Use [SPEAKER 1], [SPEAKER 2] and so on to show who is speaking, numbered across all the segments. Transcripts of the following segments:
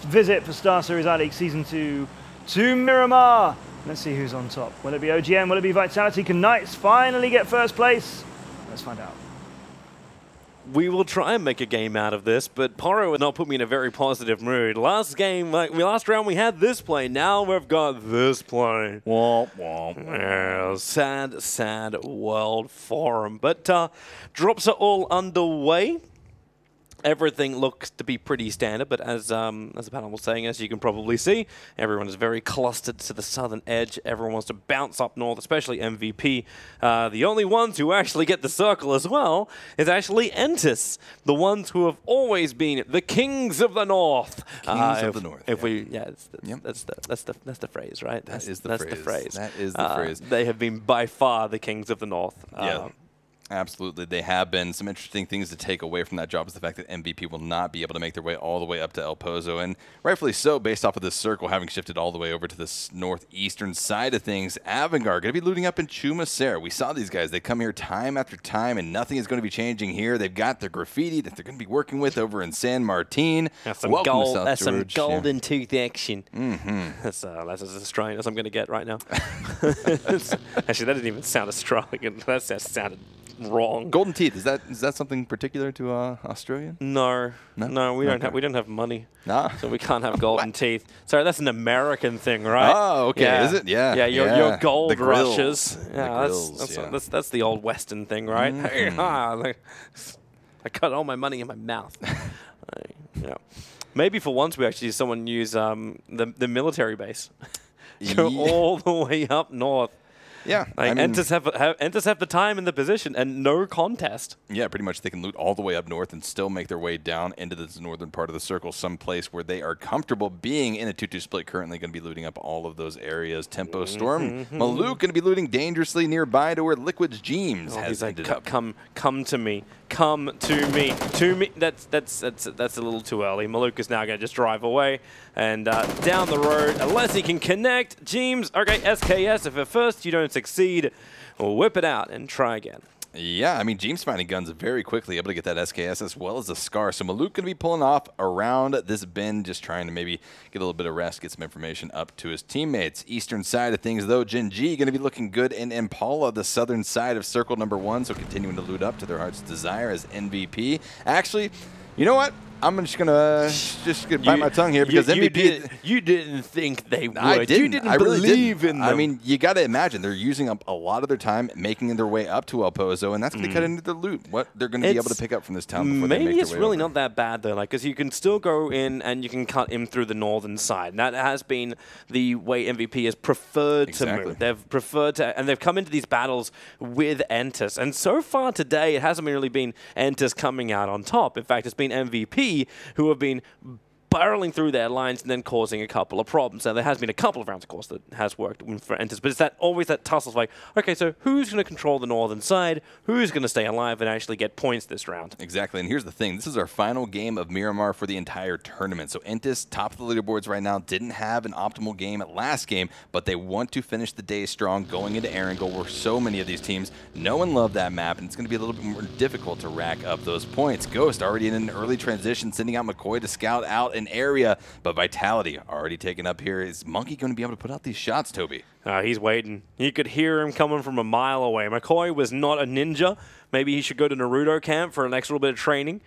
[SPEAKER 1] first visit for StarSeries I-League Season 2 to Miramar. Let's see who's on top. Will it be OGM? Will it be Vitality? Can Knights finally get first place? Let's find out.
[SPEAKER 2] We will try and make a game out of this, but Poro would not put me in a very positive mood. Last game, last round we had this play. Now we've got this play.
[SPEAKER 3] Womp, womp.
[SPEAKER 2] Yeah, sad, sad world for him. But drops are all underway. Everything looks to be pretty standard, but as the panel was saying, as you can probably see, everyone is very clustered to the southern edge. Everyone wants to bounce up north, especially MVP. The only ones who actually get the circle as well is actually Entis, the ones who have always been the kings of the north.
[SPEAKER 3] Kings of the north.
[SPEAKER 2] If we, yeah, that's the phrase, right?
[SPEAKER 3] That's the
[SPEAKER 2] phrase.
[SPEAKER 3] That is the phrase.
[SPEAKER 2] They have been by far the kings of the north.
[SPEAKER 3] Yeah. Absolutely, they have been. Some interesting things to take away from that job is the fact that MVP will not be able to make their way all the way up to El Pozo, and rightfully so, based off of this circle having shifted all the way over to this northeastern side of things. Avangard going to be looting up in Chumacera. We saw these guys. They come here time after time, and nothing is going to be changing here. They've got their graffiti that they're going to be working with over in San Martin.
[SPEAKER 2] That's some
[SPEAKER 3] Welcome
[SPEAKER 2] gold.
[SPEAKER 3] to South
[SPEAKER 2] That's
[SPEAKER 3] George.
[SPEAKER 2] some golden tooth action.
[SPEAKER 3] Mm-hmm.
[SPEAKER 2] That's as Australian as I'm going to get right now. Actually, that didn't even sound Australian. That sounded wrong.
[SPEAKER 3] Golden teeth, is that something particular to Australia?
[SPEAKER 2] No, we don't have money.
[SPEAKER 3] Nah.
[SPEAKER 2] So we can't have golden teeth. Sorry, that's an American thing, right?
[SPEAKER 3] Oh, okay.
[SPEAKER 2] Yeah.
[SPEAKER 3] Is it? Yeah.
[SPEAKER 2] Yeah, your gold
[SPEAKER 3] the grills.
[SPEAKER 2] rushes. Yeah,
[SPEAKER 3] The
[SPEAKER 2] that's the old Western thing, right?
[SPEAKER 3] Mm-hmm.
[SPEAKER 2] I cut all my money in my mouth. Yeah. Maybe for once we actually see someone use the military base. Go all the way up north.
[SPEAKER 3] Yeah,
[SPEAKER 2] like,
[SPEAKER 3] I mean,
[SPEAKER 2] Entis have the time and the position and no contest.
[SPEAKER 3] Yeah, pretty much they can loot all the way up north and still make their way down into this northern part of the circle, someplace where they are comfortable being in a 2-2 split. Currently going to be looting up all of those areas. Tempo Storm, Maluk going to be looting dangerously nearby to where Liquid's Jeems has ended up.
[SPEAKER 2] Come to me. Come to me. That's a little too early. Maluk is now going to just drive away and down the road, unless he can connect. Jeems, okay, SKS, if at first you don't succeed, whip it out and try again.
[SPEAKER 3] Yeah, I mean, Jeems finding guns very quickly, able to get that SKS as well as the Scar. So Maluk going to be pulling off around this bend, just trying to maybe get a little bit of rest, get some information up to his teammates. Eastern side of things, though, Jin G going to be looking good in Impala, the southern side of circle number 1, so continuing to loot up to their heart's desire as MVP. Actually, you know what? I'm just gonna bite my tongue here because MVP.
[SPEAKER 2] You didn't think they would.
[SPEAKER 3] I didn't.
[SPEAKER 2] You didn't
[SPEAKER 3] I really
[SPEAKER 2] believe
[SPEAKER 3] didn't.
[SPEAKER 2] in them.
[SPEAKER 3] I mean, you got to imagine they're using up a lot of their time making their way up to El Pozo, and that's going to cut into the loot. What they're going to be able to pick up from this town before they make their way
[SPEAKER 2] Maybe it's really
[SPEAKER 3] over.
[SPEAKER 2] not that bad though, like because you can still go in and you can cut in through the northern side. And that has been the way MVP has preferred to move. They've preferred to, and they've come into these battles with Entis. And so far today, it hasn't really been Entis coming out on top. In fact, it's been MVP who have been barreling through their lines and then causing a couple of problems. Now, there has been a couple of rounds, of course, that has worked for Entis, but it's always that tussle of like, okay, so who's going to control the northern side? Who's going to stay alive and actually get points this round?
[SPEAKER 3] Exactly, and here's the thing. This is our final game of Miramar for the entire tournament. So Entis, top of the leaderboards right now, didn't have an optimal game at last game, but they want to finish the day strong going into Erangel, where so many of these teams know and love that map, and it's going to be a little bit more difficult to rack up those points. Ghost already in an early transition, sending out McCoy to scout out an area, but Vitality already taken up here. Is Monkey going to be able to put out these shots, Toby?
[SPEAKER 2] He's waiting. You could hear him coming from a mile away. McCoy was not a ninja. Maybe he should go to Naruto camp for an extra bit of training.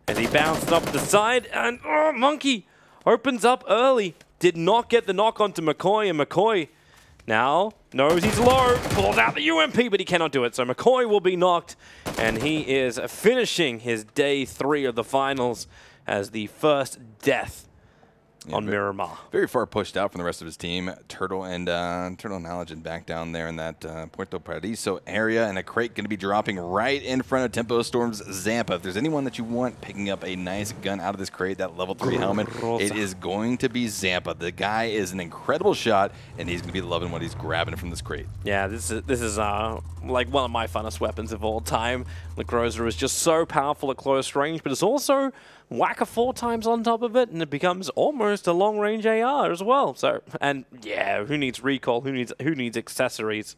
[SPEAKER 2] As he bounced up the side, and Monkey opens up early. Did not get the knock onto McCoy, and McCoy now knows he's low, pulls out the UMP, but he cannot do it. So McCoy will be knocked, and he is finishing his day 3 of the finals as the first death on Miramar.
[SPEAKER 3] Very far pushed out from the rest of his team. Turtle and Allergen back down there in that Puerto Paradiso area, and a crate going to be dropping right in front of Tempo Storm's Zampa. If there's anyone that you want picking up a nice gun out of this crate, that level 3 helmet, it is going to be Zampa. The guy is an incredible shot, and he's going to be loving what he's grabbing from this crate.
[SPEAKER 2] Yeah, this is like one of my funnest weapons of all time. The Grozer is just so powerful at close range, but it's also whack a 4 times on top of it, and it becomes almost a long-range AR as well. So, and yeah, who needs recall? Who needs accessories?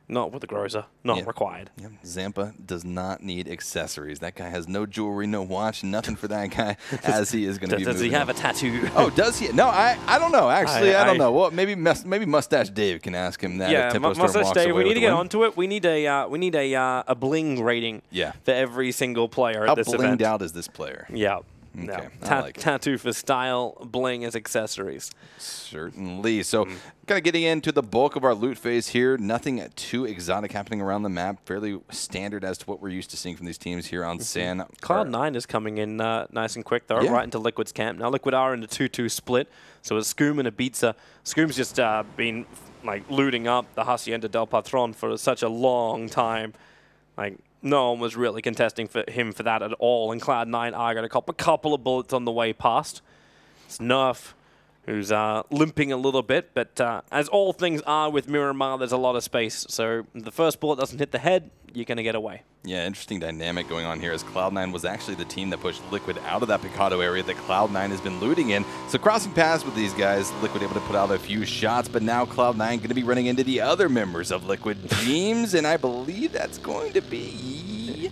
[SPEAKER 2] Not with the Groza. Not required.
[SPEAKER 3] Yep. Zampa does not need accessories. That guy has no jewelry, no watch, nothing for that guy as he is going to be
[SPEAKER 2] Does he have a tattoo?
[SPEAKER 3] Oh, does he? No, I don't know. Actually, I don't know. Well, maybe Mustache Dave can ask him that.
[SPEAKER 2] Yeah, Mustache Dave, we need to get onto it. We need a bling rating for every single player at this event.
[SPEAKER 3] How blinged out is this player?
[SPEAKER 2] Yeah.
[SPEAKER 3] Okay,
[SPEAKER 2] no.
[SPEAKER 3] like
[SPEAKER 2] Tattoo for style, bling as accessories.
[SPEAKER 3] Certainly. So, kind of getting into the bulk of our loot phase here. Nothing too exotic happening around the map. Fairly standard as to what we're used to seeing from these teams here on San.
[SPEAKER 2] Cloud9 is coming in nice and quick, though, right into Liquid's camp. Now, Liquid are in a 2-2 split, so it's Scoom and Ibiza. Scoom's just been like looting up the Hacienda del Patron for such a long time. Like, no one was really contesting for him for that at all, and Cloud9 are going to cop a couple of bullets on the way past. It's Nerf, who's limping a little bit, but as all things are with Miramar, there's a lot of space. So if the first bullet doesn't hit the head, you're going to get away.
[SPEAKER 3] Yeah, interesting dynamic going on here as Cloud9 was actually the team that pushed Liquid out of that Picado area that Cloud9 has been looting in. So crossing paths with these guys, Liquid able to put out a few shots, but now Cloud9 going to be running into the other members of Liquid, James, and I believe that's going to be...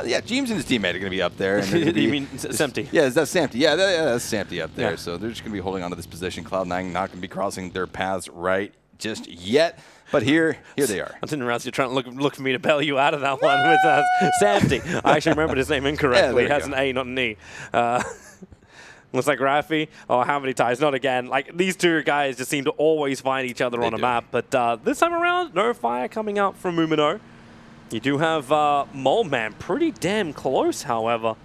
[SPEAKER 3] yeah, James and his teammate are going to be up there. And
[SPEAKER 2] you mean Samty?
[SPEAKER 3] Yeah, that's Samty. Yeah, that's Samty up there.
[SPEAKER 2] Yeah.
[SPEAKER 3] So they're just going to be holding on to this position. Cloud9 not going to be crossing their paths right just yet. But here they are.
[SPEAKER 2] I didn't realize you're trying to look for me to bail you out of that one with Samty. I actually remembered his name incorrectly. It has an A, not an E. Looks like Rafi. Oh, how many times? Not again. Like, these two guys just seem to always find each other on a map. But this time around, no fire coming out from Mumino. You do have Mole Man pretty damn close, however.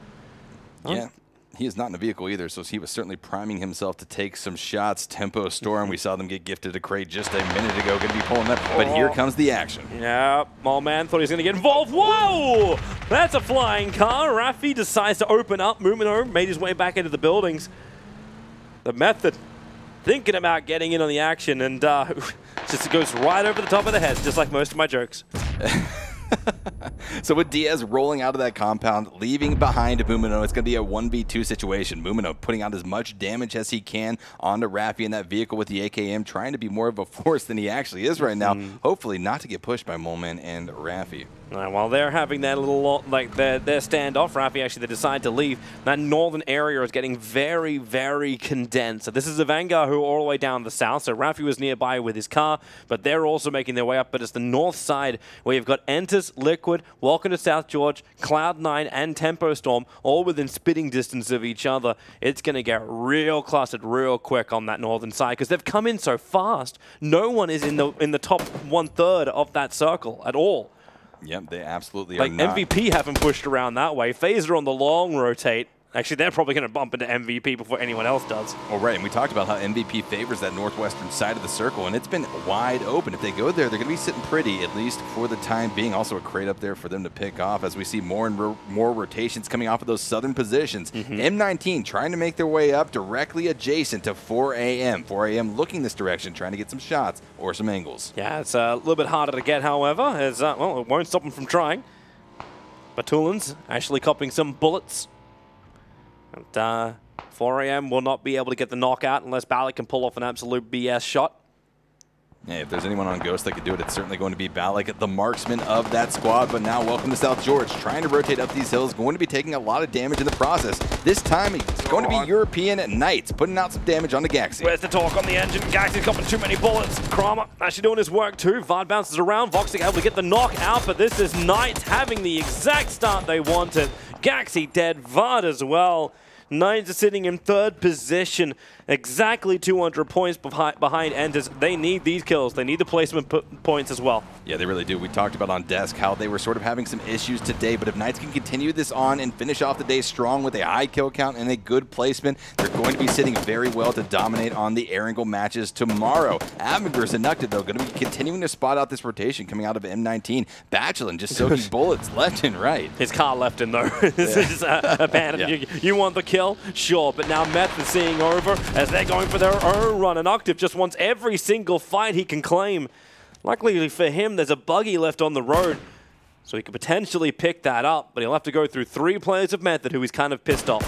[SPEAKER 3] Yeah. He is not in a vehicle either, so he was certainly priming himself to take some shots. Tempo Storm, we saw them get gifted a crate just a minute ago, going to be pulling up. But here comes the action.
[SPEAKER 2] Yeah, Mole Man thought he was going to get involved. Whoa! That's a flying car. Rafi decides to open up. Mumino made his way back into the buildings. The Method thinking about getting in on the action, and just goes right over the top of the head, just like most of my jokes.
[SPEAKER 3] So with Diaz rolling out of that compound, leaving behind Mumino, it's going to be a 1v2 situation. Mumino putting out as much damage as he can onto Rafi in that vehicle with the AKM, trying to be more of a force than he actually is right now. Hopefully not to get pushed by Moleman and Rafi.
[SPEAKER 2] While they're having that little, like, their standoff, Rafi actually, they decide to leave. That northern area is getting very, very condensed. So this is a Vanguard who are all the way down the south. So Rafi was nearby with his car, but they're also making their way up. But it's the north side where you've got Enters, Liquid, Welcome to South George, Cloud9, and Tempo Storm, all within spitting distance of each other. It's going to get real clustered real quick on that northern side because they've come in so fast. No one is in the top 1/3 of that circle at all.
[SPEAKER 3] Yep, they absolutely are not.
[SPEAKER 2] MVP haven't pushed around that way. Phaser on the long rotate. Actually, they're probably going to bump into MVP before anyone else does.
[SPEAKER 3] Oh, right, and we talked about how MVP favors that northwestern side of the circle, and it's been wide open. If they go there, they're going to be sitting pretty, at least for the time being. Also a crate up there for them to pick off as we see more and more rotations coming off of those southern positions. M19 trying to make their way up directly adjacent to 4AM. 4AM looking this direction, trying to get some shots or some angles.
[SPEAKER 2] Yeah, it's a little bit harder to get, however, as, well, it won't stop them from trying. Batulin's actually copping some bullets. And 4AM will not be able to get the knockout unless Balak can pull off an absolute BS shot.
[SPEAKER 3] Yeah, if there's anyone on Ghost that could do it, it's certainly going to be Balak, the marksman of that squad. But now, welcome to South George, trying to rotate up these hills, going to be taking a lot of damage in the process. This time, it's going to be European Knights, putting out some damage on the Gaxi.
[SPEAKER 2] Where's the torque on the engine? Gaxi's copping too many bullets. Kramer actually doing his work too. Vard bounces around. Voxic able to get the knock out, but this is Knights having the exact start they wanted. Gaxi dead, Vard as well. Knights are sitting in third position, exactly 200 points behind Enders. They need these kills. They need the placement points as well.
[SPEAKER 3] Yeah, they really do. We talked about on desk how they were sort of having some issues today, but if Knights can continue this on and finish off the day strong with a high kill count and a good placement, they're going to be sitting very well to dominate on the Erangel matches tomorrow. Avengers and Nukta, though, going to be continuing to spot out this rotation coming out of M19. Bachelin just soaking bullets left and right.
[SPEAKER 2] His car left him, though. This is abandoned. You want the kill? Sure, but now Meth is seeing over as they're going for their own run, and Octave just wants every single fight he can claim. Luckily for him, there's a buggy left on the road, so he could potentially pick that up, but he'll have to go through 3 players of Method who he's kind of pissed off.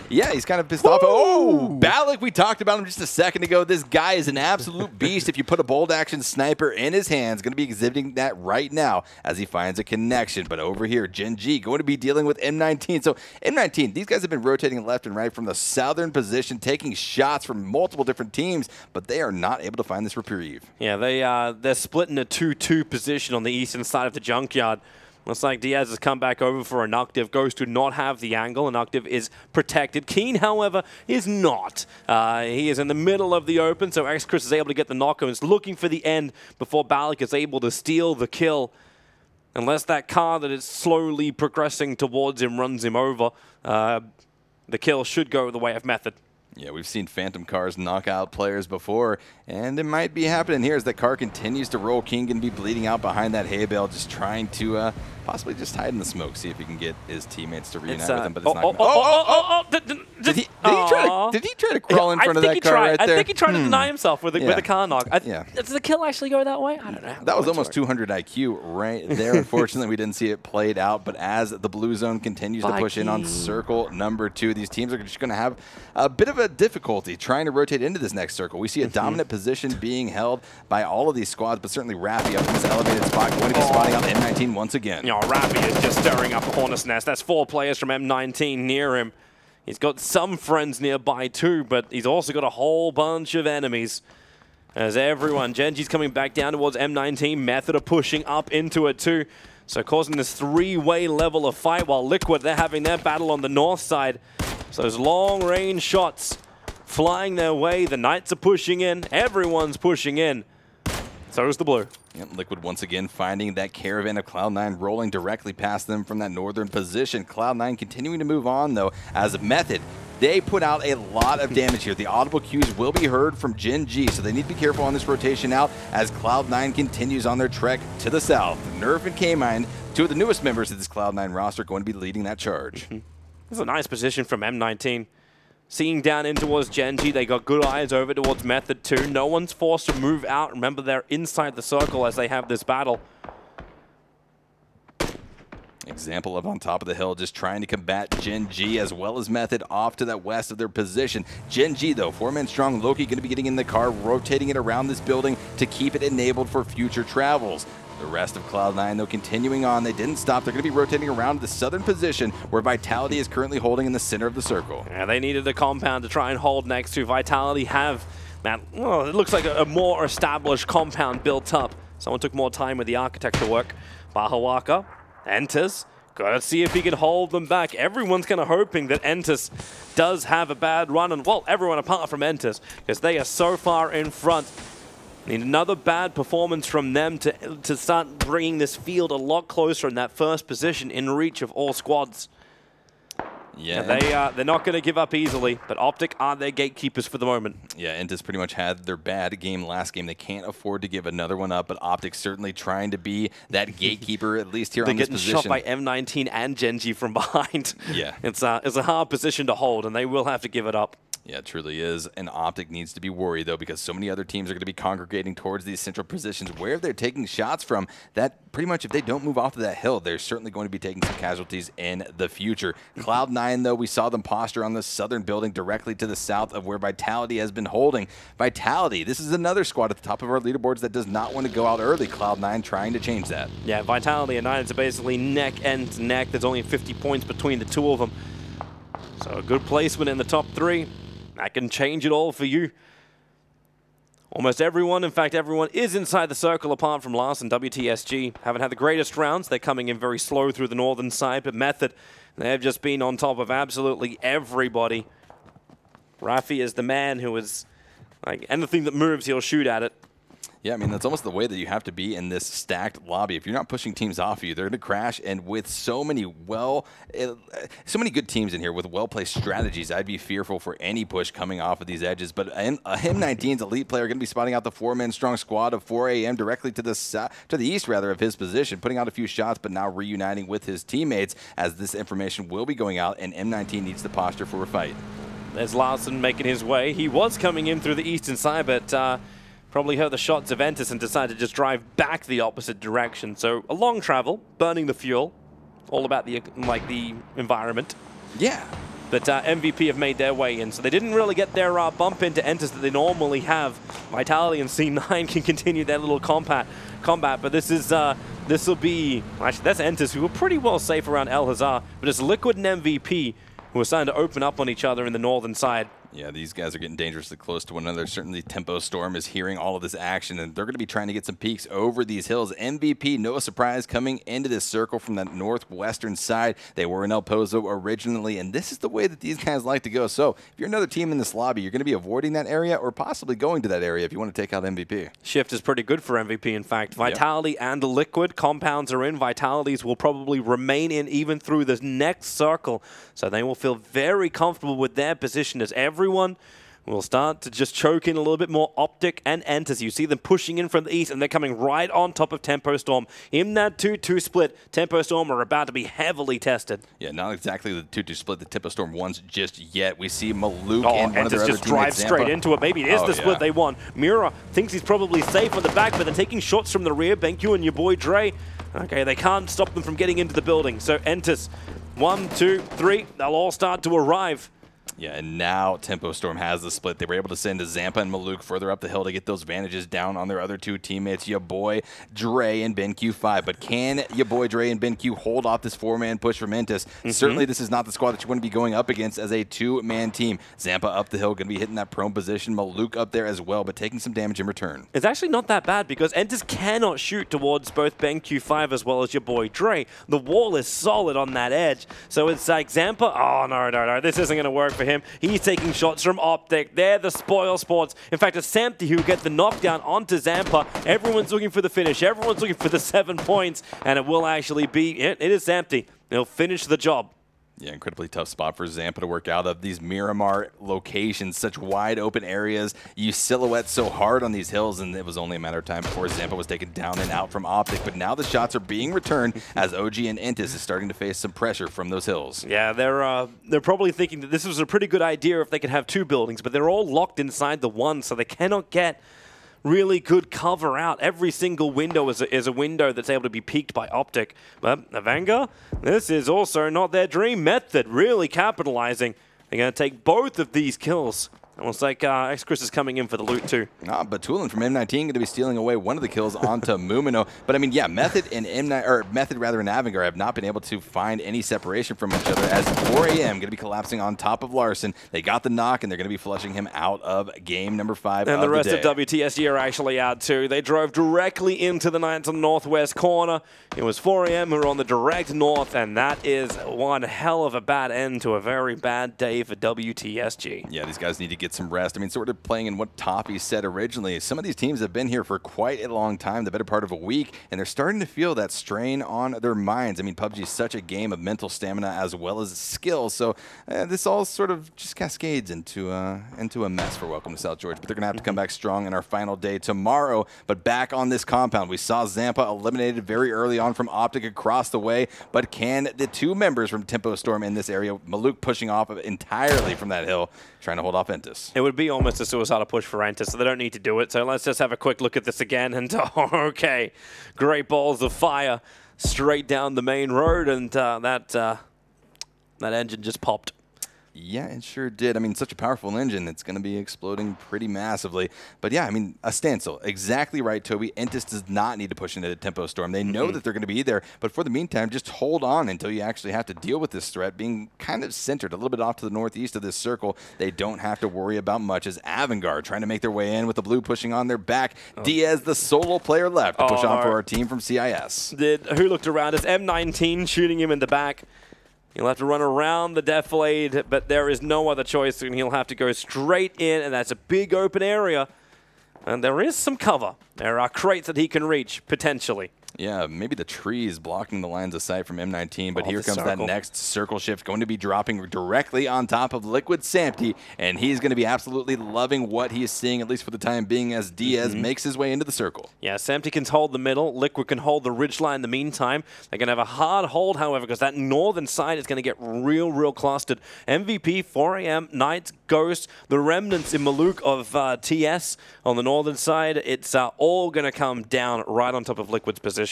[SPEAKER 3] Yeah, he's kind of pissed off. Oh, Balak, we talked about him just a second ago. This guy is an absolute beast. If you put a bolt action sniper in his hands, going to be exhibiting that right now as he finds a connection. But over here, Gen G going to be dealing with M19. So M19, these guys have been rotating left and right from the southern position, taking shots from multiple different teams, but they are not able to find this reprieve.
[SPEAKER 2] Yeah, they're split in a 2-2 position on the eastern side of the junkyard. Looks like Diaz has come back over for Inactive. Goes to not have the angle. Inactive is protected. Keen, however, is not. He is in the middle of the open, so X-Chris is able to get the knock and is looking for the end before Balak is able to steal the kill. Unless that car that is slowly progressing towards him runs him over, the kill should go the way of Method.
[SPEAKER 3] Yeah, we've seen Phantom cars knock out players before, and it might be happening here as that car continues to roll. King can be bleeding out behind that hay bale, just trying to possibly just hide in the smoke, see if he can get his teammates to reunite with him, but it's not gonna... Did he try to crawl in front of that car right there?
[SPEAKER 2] I think he tried to deny himself with a car knock.
[SPEAKER 3] Yeah.
[SPEAKER 2] Does the kill actually go that way? I don't know.
[SPEAKER 3] That was almost 200 IQ right there. Unfortunately, we didn't see it played out, but as the blue zone continues to push in on circle number 2, these teams are just going to have a bit of a difficulty trying to rotate into this next circle. We see a dominant position being held by all of these squads, but certainly Rafi up in this elevated spot going to be spotting out the M19 once again.
[SPEAKER 2] Rafi is just stirring up a hornet's nest. That's 4 players from M19 near him. He's got some friends nearby too, but he's also got a whole bunch of enemies. As everyone, Genji's coming back down towards M19. Method are pushing up into it too. So causing this 3-way level of fight while Liquid, they're having their battle on the north side. So those long-range shots flying their way. The Knights are pushing in. Everyone's pushing in. So is the blue.
[SPEAKER 3] Yep, Liquid once again finding that caravan of Cloud9 rolling directly past them from that northern position. Cloud9 continuing to move on, though, as Method. They put out a lot of damage here. The audible cues will be heard from Gen G, so they need to be careful on this rotation out as Cloud9 continues on their trek to the south. Nerf and K-Mind, 2 of the newest members of this Cloud9 roster, going to be leading that charge.
[SPEAKER 2] This is a nice position from M19. Seeing down in towards Gen G, they got good eyes over towards Method too. No one's forced to move out. Remember, they're inside the circle as they have this battle.
[SPEAKER 3] Example of on top of the hill, just trying to combat Gen G as well as Method off to that west of their position. Gen G, though, 4-man strong. Loki going to be getting in the car, rotating it around this building to keep it enabled for future travels. The rest of Cloud9, though, continuing on. They didn't stop. They're going to be rotating around the southern position where Vitality is currently holding in the center of the circle.
[SPEAKER 2] Yeah, they needed a compound to try and hold next to. Vitality have, man, well, it looks like a more established compound built up. Someone took more time with the architecture work. Bahawaka enters. Gotta see if he can hold them back. Everyone's kind of hoping that Entus does have a bad run. And, well, everyone apart from Entus, because they are so far in front. Need another bad performance from them to start bringing this field a lot closer in that first position in reach of all squads. Yeah, they're not going to give up easily, but Optic are their gatekeepers for the moment.
[SPEAKER 3] Yeah, Entus pretty much had their bad game last game. They can't afford to give another one up, but Optic certainly trying to be that gatekeeper, at least here on this position.
[SPEAKER 2] They're getting shot by M19 and Genji from behind.
[SPEAKER 3] Yeah.
[SPEAKER 2] It's a hard position to hold, and they will have to give it up.
[SPEAKER 3] Yeah, it truly is. And Optic needs to be worried, though, because so many other teams are going to be congregating towards these central positions where they're taking shots from. That pretty much, if they don't move off of that hill, they're certainly going to be taking some casualties in the future. Cloud9, though, we saw them posture on the southern building directly to the south of where Vitality has been holding. Vitality, this is another squad at the top of our leaderboards that does not want to go out early. Cloud9 trying to change that.
[SPEAKER 2] Yeah, Vitality and Nines are basically neck and neck. There's only 50 points between the two of them. So a good placement in the top 3. That can change it all for you. Almost everyone, in fact, everyone is inside the circle apart from Lars and WTSG. Haven't had the greatest rounds. They're coming in very slow through the northern side, but Method, they've just been on top of absolutely everybody. Rafi is the man who is, like, anything that moves, he'll shoot at it.
[SPEAKER 3] Yeah, I mean, that's almost the way that you have to be in this stacked lobby. If you're not pushing teams off you, they're going to crash. And with so many good teams in here with well-placed strategies, I'd be fearful for any push coming off of these edges. But M19's elite player going to be spotting out the 4-man strong squad of 4 AM directly to the east, rather, of his position, putting out a few shots, but now reuniting with his teammates as this information will be going out, and M19 needs to posture for a fight.
[SPEAKER 2] There's Larson making his way. He was coming in through the eastern side, but probably heard the shots of Entus and decided to just drive back the opposite direction. So a long travel, burning the fuel, all about the environment.
[SPEAKER 3] Yeah.
[SPEAKER 2] But MVP have made their way in, so they didn't really get their bump into Entus that they normally have. Vitality and C9 can continue their little combat, but this will be, actually that's Entus, who were pretty well safe around El Hazar, but it's Liquid and MVP who are starting to open up on each other in the northern side.
[SPEAKER 3] Yeah, these guys are getting dangerously close to one another. Certainly Tempo Storm is hearing all of this action, and they're going to be trying to get some peeks over these hills. MVP, no surprise, coming into this circle from the northwestern side. They were in El Pozo originally, and this is the way that these guys like to go. So if you're another team in this lobby, you're going to be avoiding that area or possibly going to that area if you want to take out MVP.
[SPEAKER 2] Shift is pretty good for MVP, in fact. Vitality and Liquid, compounds are in. Vitalities will probably remain in even through this next circle, so they will feel very comfortable with their position as everyone will start to just choke in a little bit more. Optic and Entus, you see them pushing in from the east, and they're coming right on top of Tempo Storm. In that 2-2 split, Tempo Storm are about to be heavily tested.
[SPEAKER 3] Yeah, not exactly the 2-2 split that Tempo Storm wants just yet. We see Maluk and one of their other
[SPEAKER 2] just drives straight into it. Maybe it is the split they want. Mira thinks he's probably safe on the back, but they're taking shots from the rear. BenQ and your boy Dre. Okay, they can't stop them from getting into the building. So Entus, 1, 2, 3, they'll all start to arrive.
[SPEAKER 3] Yeah, and now Tempo Storm has the split. They were able to send Zampa and Maluk further up the hill to get those vantages down on their other two teammates, your boy Dre and BenQ5. But can your boy Dre and BenQ hold off this four-man push from Entus? Certainly this is not the squad that you want to be going up against as a two-man team. Zampa up the hill, going to be hitting that prone position. Maluk up there as well, but taking some damage in return.
[SPEAKER 2] It's actually not that bad because Entus cannot shoot towards both BenQ5 as well as your boy Dre. The wall is solid on that edge. So it's like Zampa, oh no, this isn't going to work for him. He's taking shots from Optic. They're the spoil sports. In fact, it's Samty who get the knockdown onto Zampa. Everyone's looking for the finish. Everyone's looking for the 7 points, and it will actually be, it is Samty. He'll finish the job.
[SPEAKER 3] Yeah, incredibly tough spot for Zampa to work out of. These Miramar locations, such wide open areas. You silhouette so hard on these hills, and it was only a matter of time before Zampa was taken down and out from Optic. But now the shots are being returned as OG and Entus is starting to face some pressure from those hills.
[SPEAKER 2] Yeah, they're probably thinking that this was a pretty good idea if they could have two buildings, but they're all locked inside the one, so they cannot get really good cover out. Every single window is a window that's able to be peeked by Optic. But Avanga, this is also not their dream. Method really capitalizing. They're going to take both of these kills. Almost like X-Chris is coming in for the loot too.
[SPEAKER 3] But Tulin from M19 going to be stealing away one of the kills onto Mumino. But I mean, yeah, Method and Method rather and Avangar have not been able to find any separation from each other as 4 a.m. going to be collapsing on top of Larson. They got the knock and they're going to be flushing him out of game number 5.
[SPEAKER 2] And the rest of WTSG are actually out too. They drove directly into the Knights on the northwest corner. It was 4 a.m. who were on the direct north, and that is one hell of a bad end to a very bad day for WTSG.
[SPEAKER 3] Yeah, these guys need to get some rest. I mean, sort of playing in what Toppy said originally. Some of these teams have been here for quite a long time, the better part of a week, and they're starting to feel that strain on their minds. I mean, PUBG is such a game of mental stamina as well as skill, so this all sort of just cascades into a mess for Welcome to South Georgia. But they're going to have to come back strong in our final day tomorrow. But back on this compound, we saw Zampa eliminated very early on from Optic across the way, but can the two members from Tempo Storm in this area, Maluk pushing off entirely from that hill, trying to hold off Entus.
[SPEAKER 2] It would be almost a suicidal push for Entus, so they don't need to do it. So let's just have a quick look at this again. And okay, great balls of fire straight down the main road, and that engine just popped.
[SPEAKER 3] Yeah, it sure did. I mean, such a powerful engine that's going to be exploding pretty massively. But yeah, I mean, a standstill. Exactly right, Toby. Entus does not need to push into the Tempo Storm. They know that they're going to be there, but for the meantime, just hold on until you actually have to deal with this threat being kind of centered a little bit off to the northeast of this circle. They don't have to worry about much as Avangar trying to make their way in with the blue pushing on their back. Diaz, the solo player left to push on for our team from CIS.
[SPEAKER 2] Who looked around us? M19 shooting him in the back. He'll have to run around the defilade, but there is no other choice, and he'll have to go straight in, and that's a big open area. And there is some cover. There are crates that he can reach, potentially.
[SPEAKER 3] Yeah, maybe the trees blocking the lines of sight from M19, but here comes that next circle shift, going to be dropping directly on top of Liquid Samty, and he's going to be absolutely loving what he is seeing, at least for the time being, as Diaz makes his way into the circle.
[SPEAKER 2] Yeah, Samty can hold the middle. Liquid can hold the ridgeline in the meantime. They're going to have a hard hold, however, because that northern side is going to get real clustered. MVP, 4 a.m., Knights, Ghost, the remnants in Maluk of TS on the northern side. It's all going to come down right on top of Liquid's position.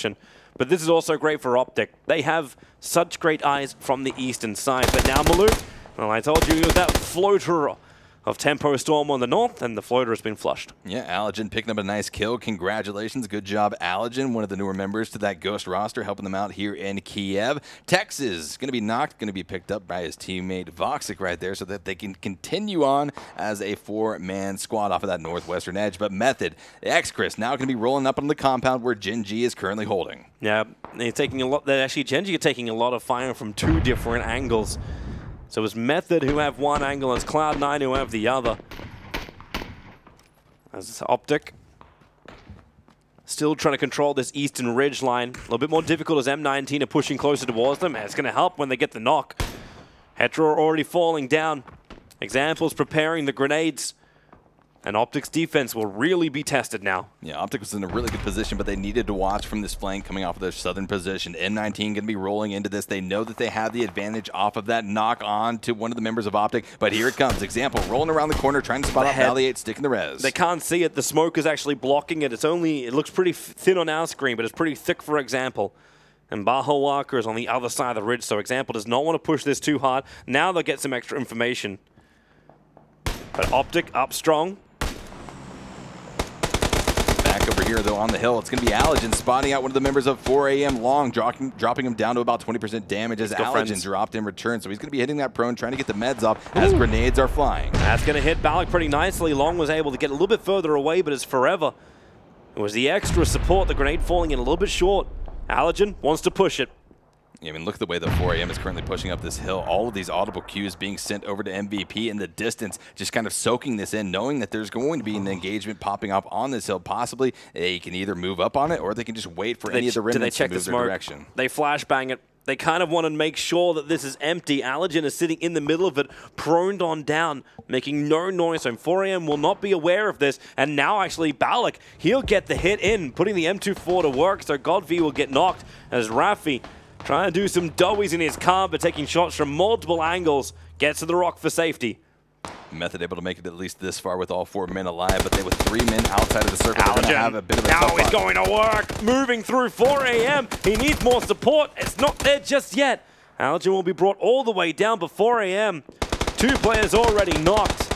[SPEAKER 2] But this is also great for Optic. They have such great eyes from the eastern side. But now Maluk Well, I told you that floater of Tempo Storm on the north, and the floater has been flushed.
[SPEAKER 3] Yeah, Allergen picking up a nice kill. Congratulations. Good job, Allergen, one of the newer members to that Ghost roster, helping them out here in Kiev. Texas going to be knocked, going to be picked up by his teammate Voxic right there so that they can continue on as a 4-man squad off of that northwestern edge. But Method, X-Chris, now going to be rolling up on the compound where Gen G is currently holding. Yeah,
[SPEAKER 2] they're taking a lot. Actually, Gen G are taking a lot of fire from 2 different angles. So it's Method who have one angle, and it's Cloud9 who have the other. As Optic still trying to control this eastern ridge line. A little bit more difficult as M19 are pushing closer towards them. And it's going to help when they get the knock. Hetero already falling down. Examples preparing the grenades. And Optic's defense will really be tested now.
[SPEAKER 3] Yeah, Optic was in a really good position, but they needed to watch from this flank coming off of their southern position. M19 going to be rolling into this. They know that they have the advantage off of that knock on to one of the members of Optic, but here it comes. Example, rolling around the corner, trying to spot out Valley 8, sticking the res.
[SPEAKER 2] They can't see it. The smoke is actually blocking it. It looks pretty thin on our screen, but it's pretty thick for Example. And Bajo Walker is on the other side of the ridge, so Example does not want to push this too hard. Now they'll get some extra information. But Optic up strong.
[SPEAKER 3] Over here, though, on the hill, it's going to be Allergen spotting out one of the members of 4 AM Long, dropping him down to about 20% damage as Allergen dropped in return. So he's going to be hitting that prone, trying to get the meds off as grenades are flying.
[SPEAKER 2] That's going to hit Balak pretty nicely. Long was able to get a little bit further away, but it's forever. It was the extra support, the grenade falling in a little bit short. Allergen wants to push it.
[SPEAKER 3] I mean, look at the way the 4 AM is currently pushing up this hill. All of these audible cues being sent over to MVP in the distance, just kind of soaking this in, knowing that there's going to be an engagement popping up on this hill. Possibly they can either move up on it or they can just wait for any of the remnants to move their direction.
[SPEAKER 2] They flashbang it. They kind of want to make sure that this is empty. Allergen is sitting in the middle of it, proned on down, making no noise. So 4 AM will not be aware of this. And now actually Balak, he'll get the hit in, putting the M24 to work. So Godv will get knocked as Rafi trying to do some doughies in his car, but taking shots from multiple angles. Gets to the rock for safety.
[SPEAKER 3] Method able to make it at least this far with all 4 men alive, but they with 3 men outside of the circle, they're going to have a bit of a tough
[SPEAKER 2] Now he's going to work. Moving through 4 AM. He needs more support. It's not there just yet. Allergen will be brought all the way down, but 4 AM. 2 players already knocked.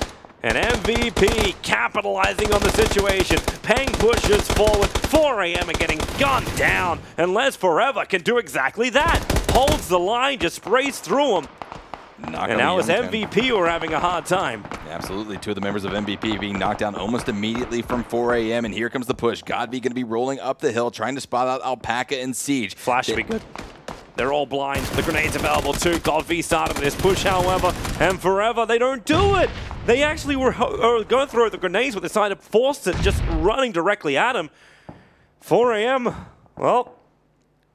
[SPEAKER 2] And MVP capitalizing on the situation. Peng pushes forward. 4 AM are getting gunned down. And Les Forever can do exactly that. Holds the line, just sprays through him. And now it's MVP who are having a hard time.
[SPEAKER 3] Absolutely. 2 of the members of MVP being knocked down almost immediately from 4 AM. And here comes the push. Godv going to be rolling up the hill, trying to spot out Alpaca and Siege.
[SPEAKER 2] Flash should be good. They're all blind. The grenade's available too. Godv started this push, however, and Forever, they don't do it. They actually were going through the grenades, but they decided to force it, just running directly at him. 4 AM, well,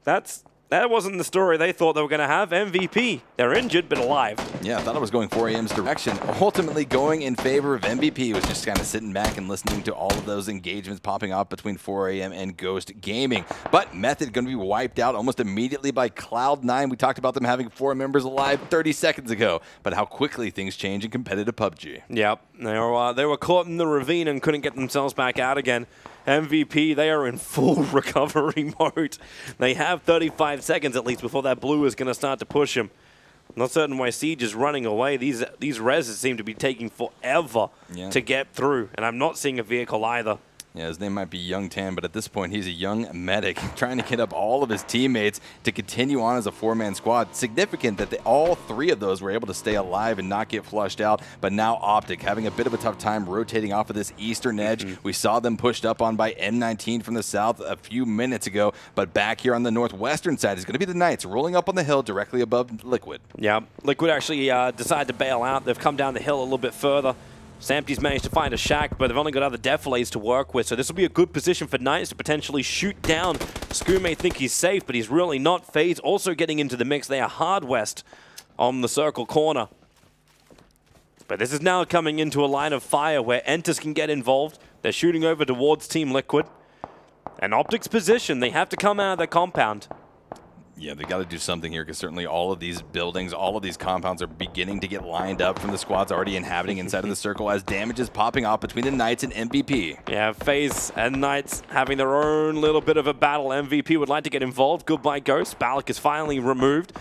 [SPEAKER 2] that wasn't the story they thought they were going to have. MVP, they're injured but alive.
[SPEAKER 3] Yeah, I thought I was going 4 AM's direction. Ultimately going in favor of MVP. Was just kind of sitting back and listening to all of those engagements popping up between 4 AM and Ghost Gaming. But Method going to be wiped out almost immediately by Cloud9. We talked about them having 4 members alive 30 seconds ago. But how quickly things change in competitive PUBG.
[SPEAKER 2] Yep, they were caught in the ravine and couldn't get themselves back out again. MVP, they are in full recovery mode. They have 35 seconds at least before that blue is going to start to push him. I'm not certain why Siege is running away. These reses seem to be taking forever to get through, and I'm not seeing a vehicle either.
[SPEAKER 3] Yeah, his name might be Young Tan, but at this point, he's a young medic trying to get up all of his teammates to continue on as a 4-man squad. Significant that all 3 of those were able to stay alive and not get flushed out, but now Optic having a bit of a tough time rotating off of this eastern edge. We saw them pushed up on by M19 from the south a few minutes ago, but back here on the northwestern side is going to be the Knights rolling up on the hill directly above Liquid.
[SPEAKER 2] Yeah, Liquid actually decided to bail out. They've come down the hill a little bit further. Sampty's managed to find a shack, but they've only got other defilays to work with, so this will be a good position for Knights to potentially shoot down. Scoo may think he's safe, but he's really not. FaZe also getting into the mix. They are hard west on the circle corner. But this is now coming into a line of fire where Entus can get involved. They're shooting over towards Team Liquid. And Optic's position, they have to come out of their compound.
[SPEAKER 3] Yeah, they got to do something here because certainly all of these buildings, all of these compounds are beginning to get lined up from the squads already inhabiting inside of the circle as damage is popping off between the Knights and MVP.
[SPEAKER 2] Yeah, FaZe and Knights having their own little bit of a battle. MVP would like to get involved. Goodbye, Ghost. Balak is finally removed.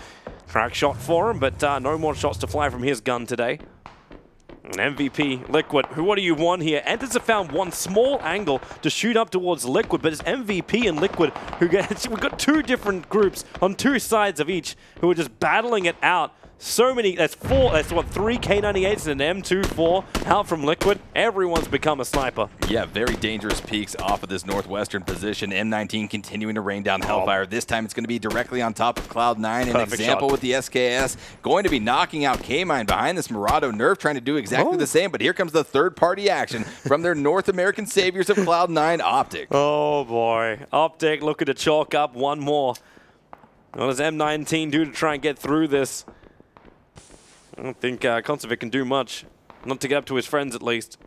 [SPEAKER 2] Crack shot for him, but no more shots to fly from his gun today. And MVP, Liquid, what do you want here? Enters have found one small angle to shoot up towards Liquid, but it's MVP and Liquid who get... We've got two different groups on two sides of each who are just battling it out. So many, that's what, 3 K98s and an M24 out from Liquid. Everyone's become a sniper.
[SPEAKER 3] Yeah, very dangerous peaks off of this northwestern position. M19 continuing to rain down Hellfire. This time it's going to be directly on top of Cloud9. An example with the SKS. Going to be knocking out K-Mine behind this Murado Nerf, trying to do exactly the same. But here comes the third-party action from their North American saviors of Cloud9, Optic.
[SPEAKER 2] Oh, boy. Optic looking to chalk up one more. What does M19 do to try and get through this? I don't think Conservic can do much. Not to get up to his friends, at least.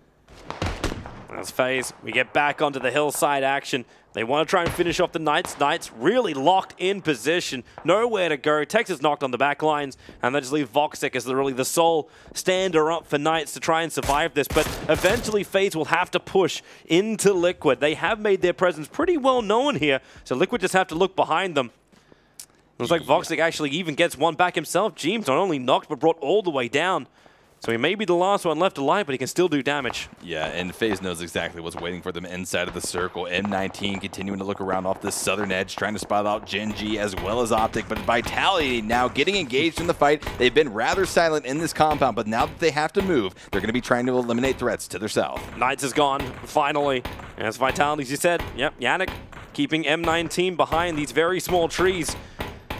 [SPEAKER 2] That's FaZe. We get back onto the hillside action. They want to try and finish off the Knights. Knights really locked in position. Nowhere to go. Texas knocked on the back lines. And they just leave Voxic as really the sole stander up for Knights to try and survive this. But eventually, FaZe will have to push into Liquid. They have made their presence pretty well known here. So Liquid just have to look behind them. Looks like Voxic actually even gets one back himself. Jeems not only knocked, but brought all the way down. So he may be the last one left alive, but he can still do damage.
[SPEAKER 3] Yeah, and FaZe knows exactly what's waiting for them inside of the circle. M19 continuing to look around off this southern edge, trying to spot out Gen G as well as Optic. But Vitality now getting engaged in the fight. They've been rather silent in this compound, but now that they have to move, they're going to be trying to eliminate threats to their south.
[SPEAKER 2] Knights is gone, finally. And as Vitality, as you said, yep, Yannick keeping M19 behind these very small trees.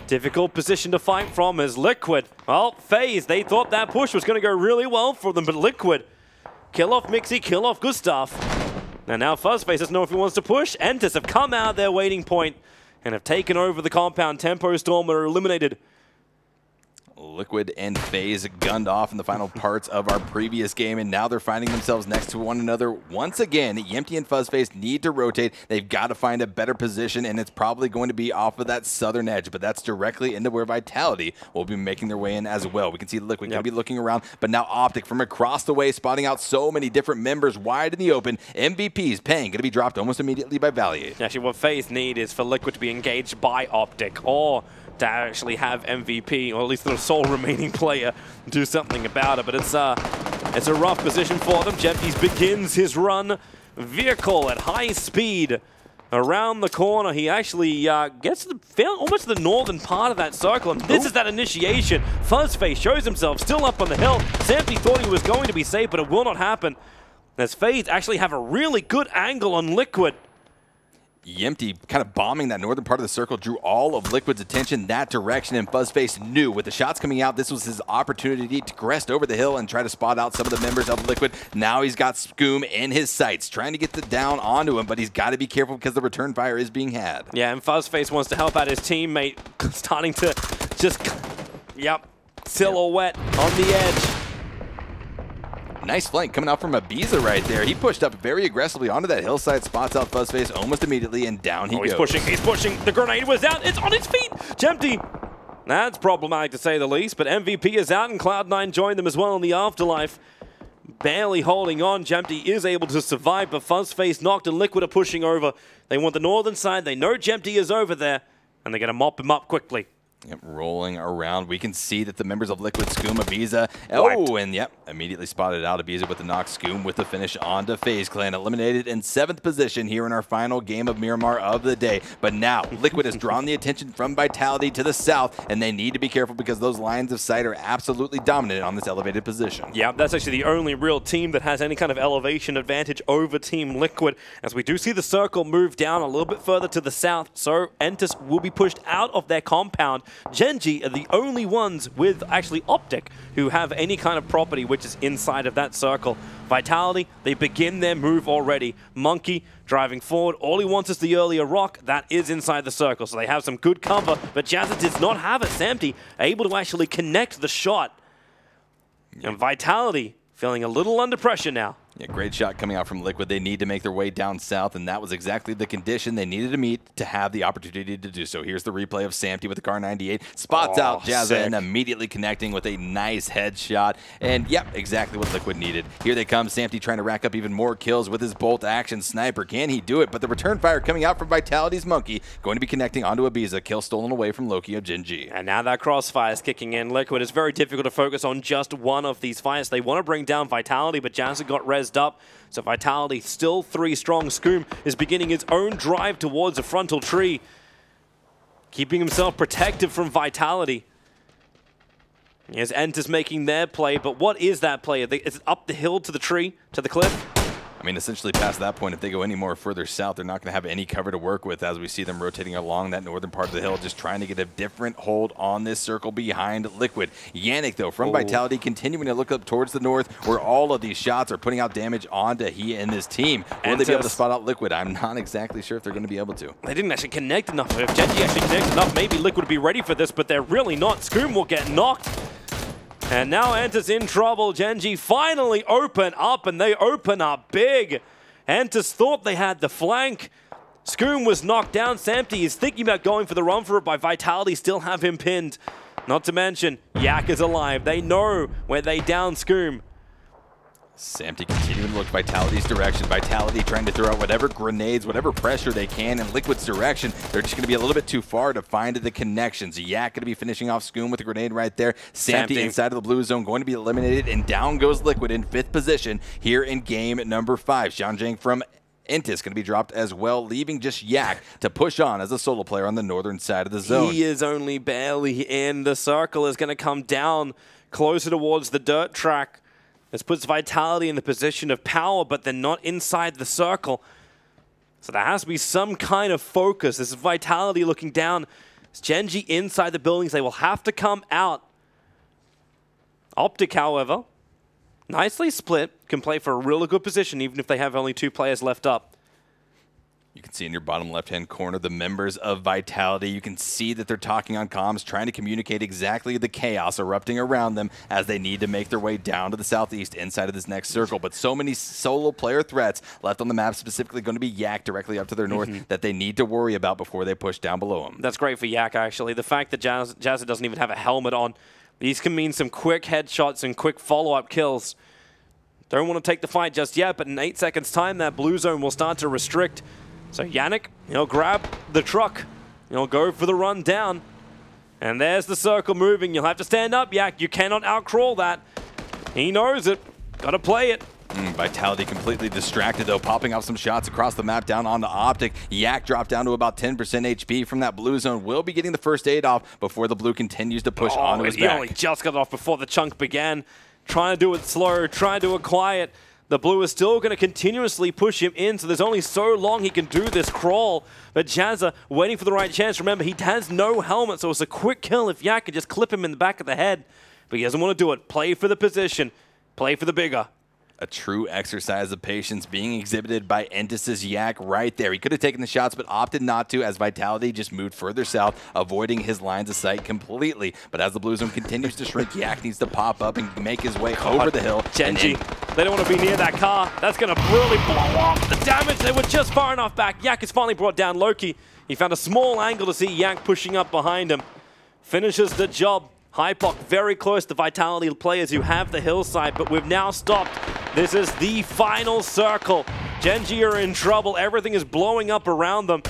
[SPEAKER 2] Difficult position to fight from as Liquid. Well, FaZe, they thought that push was going to go really well for them, but Liquid, kill off Mixie, kill off Gustav. And now Fuzzface doesn't know if he wants to push. Entus have come out their waiting point and have taken over the compound. Tempo Storm are eliminated.
[SPEAKER 3] Liquid and FaZe gunned off in the final parts of our previous game, and now they're finding themselves next to one another once again. Yempty and Fuzzface need to rotate. They've got to find a better position, and it's probably going to be off of that southern edge, but that's directly into where Vitality will be making their way in as well. We can see Liquid going to be looking around, but now Optic from across the way, spotting out so many different members wide in the open. MVP's Pang going to be dropped almost immediately by Valiant.
[SPEAKER 2] Actually, what FaZe need is for Liquid to be engaged by Optic, or to actually have MVP, or at least the sole remaining player, do something about it. But it's a rough position for them. Jempties begins his run. Vehicle at high speed around the corner. He actually gets to almost to the northern part of that circle, and this is that initiation. Fuzzface shows himself still up on the hill. Sampy thought he was going to be safe, but it will not happen, as FaZe actually have a really good angle on Liquid.
[SPEAKER 3] Yempty kind of bombing that northern part of the circle drew all of Liquid's attention that direction, and Fuzzface knew with the shots coming out, this was his opportunity to crest over the hill and try to spot out some of the members of Liquid. Now he's got Scoom in his sights, trying to get the down onto him, but he's got to be careful because the return fire is being had. Yeah,
[SPEAKER 2] and Fuzzface wants to help out his teammate, starting to just, silhouette on the edge.
[SPEAKER 3] Nice flank coming out from Ibiza right there. He pushed up very aggressively onto that hillside, spots out Fuzzface almost immediately, and down he goes.
[SPEAKER 2] He's pushing. The grenade was out. It's on his feet. Jempty. That's problematic to say the least, but MVP is out, and Cloud9 joined them as well in the afterlife. Barely holding on. Jempty is able to survive, but Fuzzface knocked and Liquid are pushing over. They want the northern side. They know Jempty is over there, and they're going to mop him up quickly.
[SPEAKER 3] Yep, rolling around. We can see that the members of Liquid, Scoom, Ibiza. Immediately spotted out Ibiza with the knock. Scoom with the finish onto FaZe Clan. Eliminated in 7th position here in our final game of Miramar of the day. But now, Liquid has drawn the attention from Vitality to the south, and they need to be careful because those lines of sight are absolutely dominant on this elevated position.
[SPEAKER 2] Yeah, that's actually the only real team that has any kind of elevation advantage over Team Liquid, as we do see the circle move down a little bit further to the south, so Entus will be pushed out of their compound. Genji are the only ones with actually Optic who have any kind of property which is inside of that circle. Vitality, they begin their move already. Monkey driving forward. All he wants is the earlier rock. That is inside the circle, so they have some good cover, but Jazza does not have it. Samty able to actually connect the shot. And Vitality feeling a little under pressure now.
[SPEAKER 3] Yeah, great shot coming out from Liquid. They need to make their way down south, and that was exactly the condition they needed to meet to have the opportunity to do so. Here's the replay of Samty with the Car 98. Spots out Jazza and immediately connecting with a nice headshot. And yep, exactly what Liquid needed. Here they come. Samty trying to rack up even more kills with his bolt action sniper. Can he do it? But the return fire coming out from Vitality's Monkey, going to be connecting onto Ibiza. Kill stolen away from Loki of Gen G.
[SPEAKER 2] And now that crossfire is kicking in. Liquid, it's very difficult to focus on just one of these fires. They want to bring down Vitality, but Jazza got rezzed up. So Vitality still 3 strong. Scoom is beginning his own drive towards a frontal tree, keeping himself protected from Vitality. Here's Entus making their play, but what is that play? Is it up the hill to the tree, to the cliff?
[SPEAKER 3] I mean, essentially past that point, if they go any more further south, they're not going to have any cover to work with as we see them rotating along that northern part of the hill, just trying to get a different hold on this circle behind Liquid. Yannick, though, from Vitality, continuing to look up towards the north, where all of these shots are putting out damage onto he and his team. Will they be able to spot out Liquid? I'm not exactly sure if they're going to be able to.
[SPEAKER 2] They didn't actually connect enough. If Gen G actually connects enough, maybe Liquid would be ready for this, but they're really not. Scoom will get knocked. And now Entus in trouble. Gen G finally open up, and they open up big. Entus thought they had the flank. Scoom was knocked down. Samty is thinking about going for the run for it, but Vitality still have him pinned. Not to mention, Yak is alive. They know where they down Scoom.
[SPEAKER 3] Samty continuing to look Vitality's direction. Vitality trying to throw out whatever grenades, whatever pressure they can in Liquid's direction. They're just going to be a little bit too far to find the connections. Yak going to be finishing off Scoom with a grenade right there. Samty inside of the blue zone going to be eliminated, and down goes Liquid in 5th position here in game number 5. Xianzhang from Entus going to be dropped as well, leaving just Yak to push on as a solo player on the northern side of the zone.
[SPEAKER 2] He is only barely in. The circle is going to come down closer towards the dirt track. This puts Vitality in the position of power, but they're not inside the circle. So there has to be some kind of focus. This is Vitality looking down. It's Gen G inside the buildings. They will have to come out. Optic, however, nicely split, can play for a really good position, even if they have only 2 players left up.
[SPEAKER 3] You can see in your bottom left-hand corner the members of Vitality. You can see that they're talking on comms, trying to communicate exactly the chaos erupting around them as they need to make their way down to the southeast inside of this next circle. But so many solo player threats left on the map, specifically going to be Yak directly up to their north, that they need to worry about before they push down below them.
[SPEAKER 2] That's great for Yak, actually. The fact that Jazza doesn't even have a helmet on, these can mean some quick headshots and quick follow-up kills. Don't want to take the fight just yet, but in 8 seconds' time, that blue zone will start to restrict. So Yannick, he'll grab the truck. He'll go for the run down. And there's the circle moving. You'll have to stand up, Yak. You cannot outcrawl that. He knows it. Got to play it.
[SPEAKER 3] Vitality completely distracted, though, popping off some shots across the map down onto Optic. Yak dropped down to about 10% HP from that blue zone. Will be getting the first aid off before the blue continues to push onto his back.
[SPEAKER 2] He only just got it off before the chunk began. Trying to do it slow, trying to do it quiet. The blue is still going to continuously push him in, so there's only so long he can do this crawl. But Jazza waiting for the right chance. Remember, he has no helmet, so it's a quick kill if Yak could just clip him in the back of the head. But he doesn't want to do it. Play for the position. Play for the bigger.
[SPEAKER 3] A true exercise of patience being exhibited by Entus's Yak right there. He could have taken the shots, but opted not to as Vitality just moved further south, avoiding his lines of sight completely. But as the blue zone continues to shrink, Yak needs to pop up and make his way over the hill.
[SPEAKER 2] Gen G, they don't want to be near that car. That's going to really blow off the damage. They were just far enough back. Yak is finally brought down. Loki, he found a small angle to see Yak pushing up behind him. Finishes the job. Hypoc very close to Vitality players who have the hillside, but we've now stopped. This is the final circle. Gen G are in trouble. Everything is blowing up around them.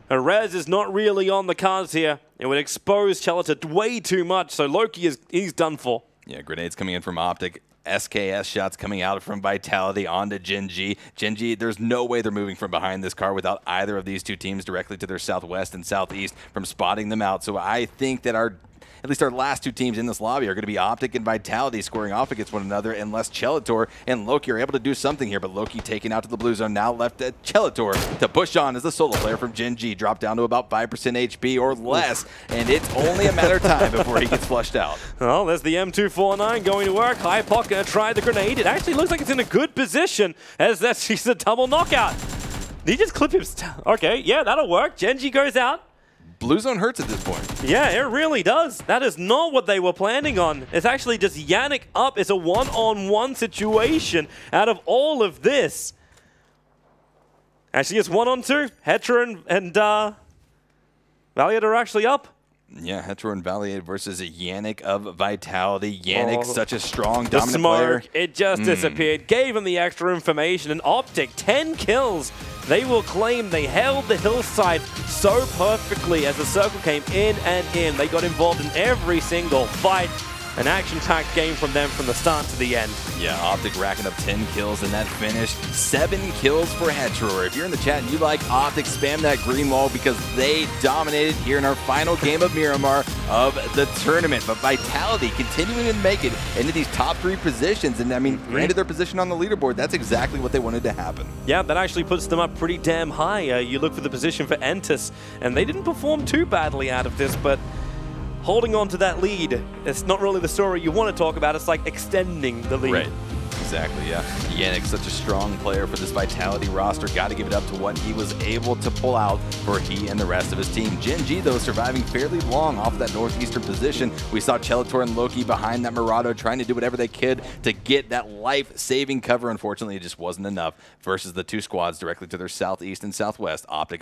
[SPEAKER 2] A res is not really on the cards here. It would expose Chelita way too much, so Loki he's done for.
[SPEAKER 3] Yeah, grenades coming in from Optic. SKS shots coming out from Vitality onto Gen G. Gen G, there's no way they're moving from behind this car without either of these 2 teams directly to their southwest and southeast from spotting them out. So I think that at least our last 2 teams in this lobby are going to be Optic and Vitality squaring off against one another unless Chelator and Loki are able to do something here. But Loki taken out to the blue zone, now left at Chelator to push on as the solo player from Gen G, dropped down to about 5% HP or less, and it's only a matter of time before he gets flushed out.
[SPEAKER 2] Well, there's the M249 going to work. Hypoc going to try the grenade. It actually looks like it's in a good position as she's a double knockout. Did he just clip him? Okay, yeah, that'll work. Gen G goes out.
[SPEAKER 3] Blue Zone hurts at this point.
[SPEAKER 2] Yeah, it really does. That is not what they were planning on. It's actually just Yannick up. It's a one-on-one situation out of all of this. Actually, it's 1-on-2. Hetra and Valiant are actually up.
[SPEAKER 3] Yeah, Hetero and Valiant versus a Yannick of Vitality. Yannick, such a strong,
[SPEAKER 2] the
[SPEAKER 3] dominant
[SPEAKER 2] smoke,
[SPEAKER 3] player.
[SPEAKER 2] It just disappeared. Gave him the extra information. And Optic, 10 kills. They will claim they held the hillside so perfectly as the circle came in and in. They got involved in every single fight. An action-packed game from them from the start to the end.
[SPEAKER 3] Yeah, Optic racking up 10 kills in that finish. 7 kills for Hetero. If you're in the chat and you like Optic, spam that green wall because they dominated here in our final game of Miramar of the tournament. But Vitality continuing to make it into these top 3 positions. And I mean, granted their position on the leaderboard, that's exactly what they wanted to happen.
[SPEAKER 2] Yeah, that actually puts them up pretty damn high. You look for the position for Entus, and they didn't perform too badly out of this, but holding on to that lead, it's not really the story you want to talk about. It's like extending the lead.
[SPEAKER 3] Right. Exactly, yeah. Yannick, such a strong player for this Vitality roster. Got to give it up to what he was able to pull out for he and the rest of his team. Gen G, though, surviving fairly long off of that northeastern position. We saw Chelator and Loki behind that Murado trying to do whatever they could to get that life-saving cover. Unfortunately, it just wasn't enough versus the 2 squads directly to their southeast and southwest. Optic